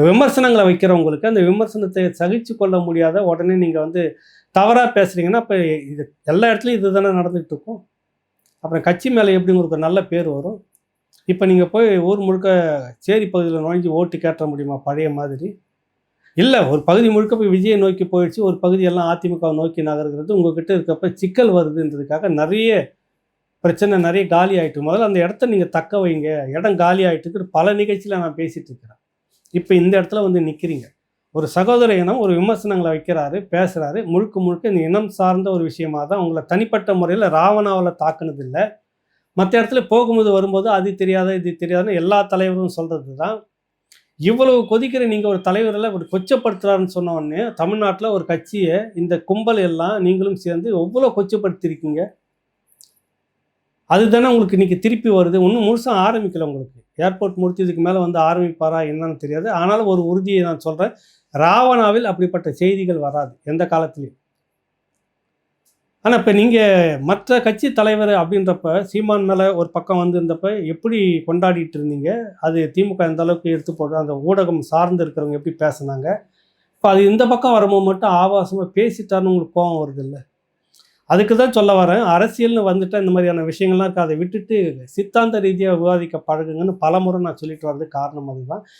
விமர்சனங்களை வைக்கிறவங்களுக்கு அந்த விமர்சனத்தை சகிச்சு கொள்ள முடியாத உடனே நீங்கள் வந்து தவறாக பேசுகிறீங்கன்னா, அப்போ இது எல்லா இடத்துலையும் இது தானே நடந்துகிட்டு இருக்கும். அப்புறம் கட்சி மேலே எப்படி உங்களுக்கு நல்ல பேர் வரும்? இப்போ நீங்கள் போய் ஊர் முழுக்க சேரி பகுதியில் நுழைஞ்சு ஓட்டு கேட்ட முடியுமா பழைய மாதிரி? இல்லை, ஒரு பகுதி முழுக்க போய் விஜயை நோக்கி போயிடுச்சு, ஒரு பகுதியெல்லாம் அதிமுகவை நோக்கி நகர்கிறது. உங்ககிட்ட இருக்கப்ப சிக்கல் வருதுன்றதுக்காக நிறைய பிரச்சனை, நிறைய காலி ஆகிட்டு. முதல்ல அந்த இடத்த நீங்கள் தக்க வைங்க. இடம் காலி ஆகிட்டுக்கு பல நிகழ்ச்சியில் நான் பேசிகிட்டு இருக்கிறேன். இப்போ இந்த இடத்துல வந்து நிற்கிறீங்க. ஒரு சகோதர இனம் ஒரு விமர்சனங்களை வைக்கிறாரு, பேசுகிறாரு. முழுக்க முழுக்க இந்த இனம் சார்ந்த ஒரு விஷயமாக தான் உங்களை தனிப்பட்ட முறையில் ராவணாவில் தாக்குனது இல்லை. மற்ற இடத்துல போகும்போது வரும்போது அது தெரியாத இது தெரியாதுன்னு எல்லா தலைவரும் சொல்கிறது தான். இவ்வளவு கொதிக்கிற நீங்கள் ஒரு தலைவரில் ஒரு கொச்சப்படுத்துறாருன்னு சொன்ன உடனே தமிழ்நாட்டில் ஒரு கட்சியை இந்த கும்பல் எல்லாம் நீங்களும் சேர்ந்து எவ்வளோ கொச்சப்படுத்திருக்கீங்க. அதுதானே உங்களுக்கு இன்றைக்கி திருப்பி வருது. இன்னும் முழுசாக ஆரம்பிக்கல. உங்களுக்கு ஏர்போர்ட் முடித்து இதுக்கு மேலே வந்து ஆரம்பிப்பாரா என்னன்னு தெரியாது. ஆனாலும் ஒரு உறுதியை நான் சொல்கிறேன், ராவணாவில் அப்படிப்பட்ட செய்திகள் வராது எந்த காலத்துலேயும். ஆனால் இப்போ நீங்கள் மற்ற கட்சி தலைவர் அப்படின்றப்ப சீமான் மேலே ஒரு பக்கம் வந்திருந்தப்ப எப்படி கொண்டாடிட்டு இருந்தீங்க? அது திமுக எந்த அளவுக்கு எடுத்து போடுற அந்த ஊடகம் சார்ந்து இருக்கிறவங்க எப்படி பேசுனாங்க? இப்போ அது இந்த பக்கம் வரும்போது மட்டும் ஆபாசமாக பேசிட்டாருன்னு உங்களுக்கு கோபம் வருது இல்லை? அதுக்கு தான் சொல்ல வரேன். அரசியல்னு வந்துட்டால் இந்த மாதிரியான விஷயங்கள்லாம் இருக்குது. அதை விட்டுட்டு சித்தாந்த ரீதியாக விவாதிக்க பழகுங்கன்னு பலமுறை நான் சொல்லிட்டு வர்றதுக்கு காரணம் அதுதான்.